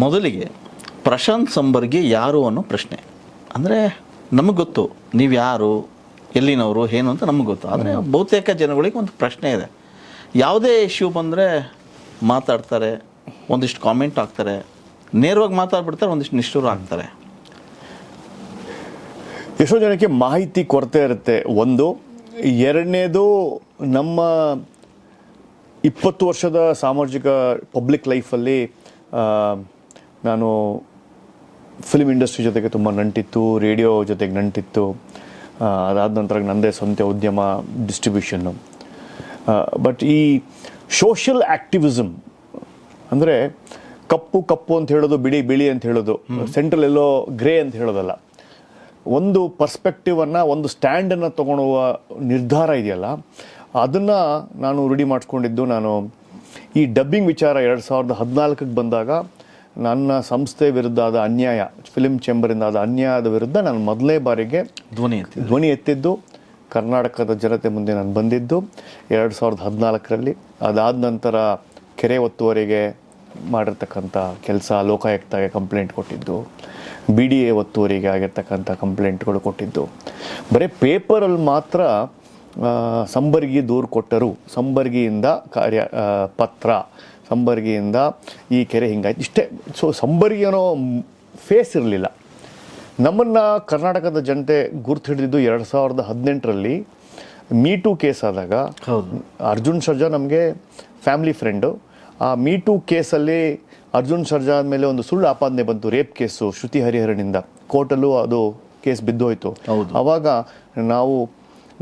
ಮೊದಲಿಗೆ ಪ್ರಶಾಂತ್ ಸಂಬರ್ಗಿ ಯಾರು ಅನ್ನೋ ಪ್ರಶ್ನೆ. ಅಂದರೆ ನಮಗೆ ಗೊತ್ತು ನೀವು ಯಾರು, ಎಲ್ಲಿನವರು, ಏನು ಅಂತ ನಮಗೆ ಗೊತ್ತು. ಆದರೆ ಬಹುತೇಕ ಜನಗಳಿಗೆ ಒಂದು ಪ್ರಶ್ನೆ ಇದೆ. ಯಾವುದೇ ಇಶ್ಯೂ ಬಂದರೆ ಮಾತಾಡ್ತಾರೆ, ಒಂದಿಷ್ಟು ಕಾಮೆಂಟ್ ಹಾಕ್ತಾರೆ, ನೇರವಾಗಿ ಮಾತಾಡ್ಬಿಡ್ತಾರೆ, ಒಂದಿಷ್ಟು ನಿಷ್ಠುರ ಆಗ್ತಾರೆ. ಎಷ್ಟೋ ಜನಕ್ಕೆ ಮಾಹಿತಿ ಕೊರತೆ ಇರುತ್ತೆ. ಒಂದು, ಎರಡನೇದು, ನಮ್ಮ 20 ವರ್ಷದ ಸಾಮಾಜಿಕ ಪಬ್ಲಿಕ್ ಲೈಫಲ್ಲಿ ನಾನು ಫಿಲ್ಮ್ ಇಂಡಸ್ಟ್ರಿ ಜೊತೆಗೆ ತುಂಬ ನಂಟಿತ್ತು, ರೇಡಿಯೋ ಜೊತೆಗೆ ನಂಟಿತ್ತು. ಅದಾದ ನಂತರ ನನ್ನದೇ ಸ್ವಂತ ಉದ್ಯಮ, ಡಿಸ್ಟ್ರಿಬ್ಯೂಷನ್ನು. ಬಟ್ ಈ ಸೋಷಿಯಲ್ ಆ್ಯಕ್ಟಿವಿಸಮ್ ಅಂದರೆ ಕಪ್ಪು ಕಪ್ಪು ಅಂತ ಹೇಳೋದು, ಬಿಳಿ ಬಿಳಿ ಅಂತ ಹೇಳೋದು, ಸೆಂಟ್ರಲ್ ಎಲ್ಲೋ ಗ್ರೇ ಅಂತ ಹೇಳೋದಲ್ಲ. ಒಂದು ಪರ್ಸ್ಪೆಕ್ಟಿವನ್ನು, ಒಂದು ಸ್ಟ್ಯಾಂಡನ್ನು ತೊಗೊಳುವ ನಿರ್ಧಾರ ಇದೆಯಲ್ಲ, ಅದನ್ನು ನಾನು ರೂಢಿ ಮಾಡಿಸ್ಕೊಂಡಿದ್ದು. ನಾನು ಈ ಡಬ್ಬಿಂಗ್ ವಿಚಾರ 2014ಕ್ಕೆ ಬಂದಾಗ ನನ್ನ ಸಂಸ್ಥೆ ವಿರುದ್ಧ ಆದ ಅನ್ಯಾಯ, ಫಿಲ್ಮ್ ಚೇಂಬರಿಂದ ಆದ ಅನ್ಯಾಯದ ವಿರುದ್ಧ ನಾನು ಮೊದಲನೇ ಬಾರಿಗೆ ಧ್ವನಿ ಎತ್ತಿದ್ದು, ಕರ್ನಾಟಕದ ಜನತೆ ಮುಂದೆ ನಾನು ಬಂದಿದ್ದು 2014ರಲ್ಲಿ. ಅದಾದ ನಂತರ ಕೆರೆ ಒತ್ತುವರಿಗೆ ಮಾಡಿರ್ತಕ್ಕಂಥ ಕೆಲಸ, ಲೋಕಾಯುಕ್ತಗೆ ಕಂಪ್ಲೇಂಟ್ ಕೊಟ್ಟಿದ್ದು, BDA ಒತ್ತುವರಿಗೆ ಆಗಿರ್ತಕ್ಕಂಥ ಕಂಪ್ಲೇಂಟ್ಗಳು ಕೊಟ್ಟಿದ್ದು. ಬರೀ ಪೇಪರಲ್ಲಿ ಮಾತ್ರ ಸಂಬರ್ಗಿ ದೂರು ಕೊಟ್ಟರು, ಸಂಬರ್ಗಿಯಿಂದ ಪತ್ರ, ಸಂಬರ್ಗಿಯಿಂದ ಈ ಕೆರೆ ಹಿಂಗಾಯ್ತು, ಇಷ್ಟೇ. ಸೊ ಸಂಬರ್ಗಿ ಅನ್ನೋ ಫೇಸ್ ಇರಲಿಲ್ಲ. ನಮ್ಮನ್ನು ಕರ್ನಾಟಕದ ಜನತೆ ಗುರ್ತು ಹಿಡಿದಿದ್ದು 2018ರಲ್ಲಿ ಮೀಟೂ ಕೇಸ್ ಆದಾಗ. ಅರ್ಜುನ್ ಸರ್ಜಾ ನಮಗೆ ಫ್ಯಾಮಿಲಿ ಫ್ರೆಂಡು. ಆ ಮೀಟೂ ಕೇಸಲ್ಲಿ ಅರ್ಜುನ್ ಸರ್ಜಾ ಮೇಲೆ ಒಂದು ಸುಳ್ಳು ಆಪಾದನೆ ಬಂತು, ರೇಪ್ ಕೇಸು ಶ್ರುತಿ ಹರಿಹರನಿಂದ. ಕೋರ್ಟಲ್ಲೂ ಅದು ಕೇಸ್ ಬಿದ್ದೋಯ್ತು. ಆವಾಗ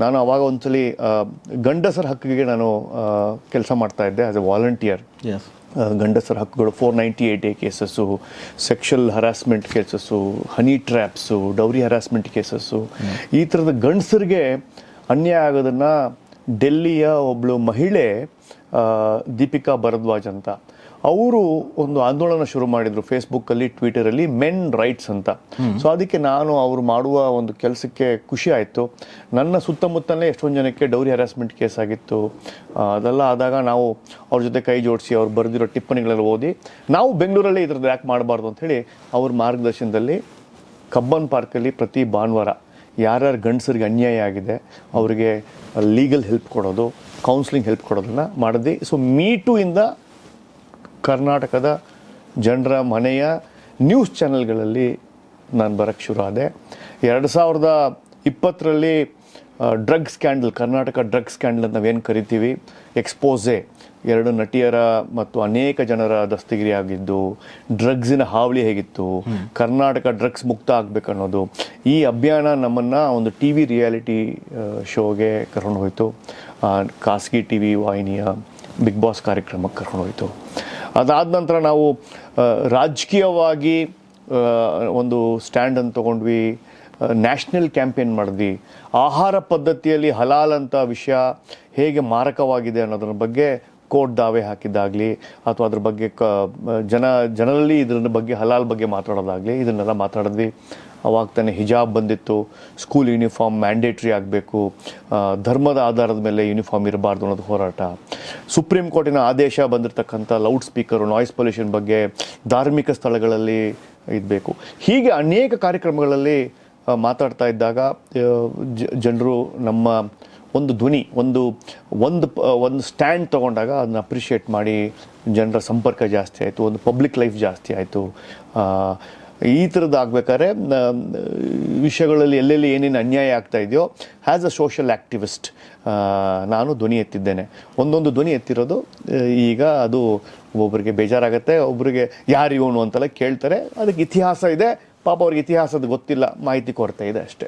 ನಾನು ಅವಾಗ ಒಂದ್ಸಲಿ ಗಂಡಸರ ಹಕ್ಕಿಗೆ ನಾನು ಕೆಲಸ ಮಾಡ್ತಾ ಇದ್ದೆ ಆಸ್ ಎ ವಾಲಂಟಿಯರ್. ಗಂಡಸರ ಹಕ್ಕುಗಳು 498A cases, sexual harassment cases, honey traps, dowry harassment cases, ಈ ಥರದ ಗಂಡಸರಿಗೆ ಅನ್ಯಾಯ ಆಗೋದನ್ನು ಡೆಲ್ಲಿಯ ಒಬ್ಬಳು ಮಹಿಳೆ ದೀಪಿಕಾ ಭರದ್ವಾಜ್ ಅಂತ, ಅವರು ಒಂದು ಆಂದೋಲನ ಶುರು ಮಾಡಿದರು ಫೇಸ್ಬುಕ್ಕಲ್ಲಿ, ಟ್ವಿಟರಲ್ಲಿ, ಮೆನ್ ರೈಟ್ಸ್ ಅಂತ. ಸೊ ಅದಕ್ಕೆ ನಾನು ಅವರು ಮಾಡುವ ಒಂದು ಕೆಲಸಕ್ಕೆ ಖುಷಿ ಆಯಿತು. ನನ್ನ ಸುತ್ತಮುತ್ತಲೇ ಎಷ್ಟೊಂದು ಜನಕ್ಕೆ ಡೌರಿ ಹರಾಸ್ಮೆಂಟ್ ಕೇಸ್ ಆಗಿತ್ತು. ಅದೆಲ್ಲ ಆದಾಗ ನಾವು ಅವ್ರ ಜೊತೆ ಕೈ ಜೋಡಿಸಿ ಅವ್ರು ಬರೆದಿರೋ ಟಿಪ್ಪಣಿಗಳೆಲ್ಲ ಓದಿ, ನಾವು ಬೆಂಗಳೂರಲ್ಲಿ ಇದ್ರದ್ದು ಯಾಕೆ ಮಾಡಬಾರ್ದು ಅಂಥೇಳಿ ಅವ್ರ ಮಾರ್ಗದರ್ಶನದಲ್ಲಿ ಕಬ್ಬನ್ ಪಾರ್ಕಲ್ಲಿ ಪ್ರತಿ ಭಾನುವಾರ ಯಾರ್ಯಾರು ಗಂಡಸರಿಗೆ ಅನ್ಯಾಯ ಆಗಿದೆ ಅವರಿಗೆ ಲೀಗಲ್ ಹೆಲ್ಪ್ ಕೊಡೋದು, ಕೌನ್ಸಿಲಿಂಗ್ ಹೆಲ್ಪ್ ಕೊಡೋದನ್ನು ಮಾಡಿದ್ವಿ. ಸೊ ಮೀಟೂ ಇಂದ ಕರ್ನಾಟಕದ ಜನರ ಮನೆಯ ನ್ಯೂಸ್ ಚಾನೆಲ್ಗಳಲ್ಲಿ ನಾನು ಬರೋಕ್ಕೆ ಶುರು ಆದೆ. 2020ರಲ್ಲಿ drug scandal, Karnataka drug scandal ಅಂತ ನಾವೇನು ಕರಿತೀವಿ, ಎಕ್ಸ್ಪೋಸೆ, 2 ನಟಿಯರ ಮತ್ತು ಅನೇಕ ಜನರ ದಸ್ತಗಿರಿ ಆಗಿದ್ದು, ಡ್ರಗ್ಸಿನ ಹಾವಳಿ ಹೇಗಿತ್ತು, ಕರ್ನಾಟಕ ಡ್ರಗ್ಸ್ ಮುಕ್ತ ಆಗಬೇಕನ್ನೋದು, ಈ ಅಭಿಯಾನ ನಮ್ಮನ್ನು ಒಂದು TV ರಿಯಾಲಿಟಿ ಶೋಗೆ ಕರ್ಕೊಂಡು ಹೋಯಿತು. ಖಾಸಗಿ TV ವಾಹಿನಿಯ ಬಿಗ್ ಬಾಸ್ ಕಾರ್ಯಕ್ರಮಕ್ಕೆ ಕರ್ಕೊಂಡು ಹೋಯಿತು. ಅದಾದ ನಂತರ ನಾವು ರಾಜಕೀಯವಾಗಿ ಒಂದು ಸ್ಟ್ಯಾಂಡನ್ನು ತೊಗೊಂಡ್ವಿ, ನ್ಯಾಷನಲ್ ಕ್ಯಾಂಪೇನ್ ಮಾಡಿದ್ವಿ. ಆಹಾರ ಪದ್ಧತಿಯಲ್ಲಿ ಹಲಾಲ್ ಅಂತ ವಿಷಯ ಹೇಗೆ ಮಾರಕವಾಗಿದೆ ಅನ್ನೋದ್ರ ಬಗ್ಗೆ ಕೋರ್ಟ್ ದಾವೆ ಹಾಕಿದ್ದಾಗಲಿ, ಅಥವಾ ಅದ್ರ ಬಗ್ಗೆ ಜನರಲ್ಲಿ ಇದ್ರ ಬಗ್ಗೆ ಹಲಾಲ್ ಬಗ್ಗೆ ಮಾತಾಡೋದಾಗಲಿ, ಇದನ್ನೆಲ್ಲ ಮಾತಾಡಿದ್ವಿ. ಅವಾಗ ತಾನೇ ಹಿಜಾಬ್ ಬಂದಿತ್ತು, ಸ್ಕೂಲ್ ಯೂನಿಫಾರ್ಮ್ ಮ್ಯಾಂಡೇಟ್ರಿ ಆಗಬೇಕು, ಧರ್ಮದ ಆಧಾರದ ಮೇಲೆ ಯೂನಿಫಾರ್ಮ್ ಇರಬಾರ್ದು ಅನ್ನೋದು ಹೋರಾಟ. ಸುಪ್ರೀಂ ಕೋರ್ಟಿನ ಆದೇಶ ಬಂದಿರತಕ್ಕಂಥ ಲೌಡ್ ಸ್ಪೀಕರು, ನಾಯ್ಸ್ ಪೊಲ್ಯೂಷನ್ ಬಗ್ಗೆ, ಧಾರ್ಮಿಕ ಸ್ಥಳಗಳಲ್ಲಿ ಇರಬೇಕು. ಹೀಗೆ ಅನೇಕ ಕಾರ್ಯಕ್ರಮಗಳಲ್ಲಿ ಮಾತಾಡ್ತಾ ಇದ್ದಾಗ ಜನರು ನಮ್ಮ ಒಂದು ಧ್ವನಿ, ಒಂದು ಸ್ಟ್ಯಾಂಡ್ ತೊಗೊಂಡಾಗ ಅದನ್ನ ಅಪ್ರಿಷಿಯೇಟ್ ಮಾಡಿ ಜನರ ಸಂಪರ್ಕ ಜಾಸ್ತಿ ಆಯಿತು, ಒಂದು ಪಬ್ಲಿಕ್ ಲೈಫ್ ಜಾಸ್ತಿ ಆಯಿತು. ಈ ಥರದ್ದು ಆಗಬೇಕಾದ್ರೆ ವಿಷಯಗಳಲ್ಲಿ ಎಲ್ಲೆಲ್ಲಿ ಏನೇನು ಅನ್ಯಾಯ ಆಗ್ತಾ ಇದೆಯೋ, ಆ್ಯಸ್ ಅ ಸೋಷಿಯಲ್ ಆ್ಯಕ್ಟಿವಿಸ್ಟ್ ನಾನು ಧ್ವನಿ ಎತ್ತಿದ್ದೇನೆ. ಒಂದೊಂದು ಧ್ವನಿ ಎತ್ತಿರೋದು ಈಗ ಅದು ಒಬ್ಬೊಬ್ಬರಿಗೆ ಬೇಜಾರಾಗುತ್ತೆ, ಒಬ್ಬರಿಗೆ ಯಾರು ಇವನು ಅಂತೆಲ್ಲ ಕೇಳ್ತಾರೆ. ಅದಕ್ಕೆ ಇತಿಹಾಸ ಇದೆ, ಪಾಪ ಅವ್ರಿಗೆ ಇತಿಹಾಸದ ಗೊತ್ತಿಲ್ಲ, ಮಾಹಿತಿ ಕೊರತೆ ಇದೆ ಅಷ್ಟೇ.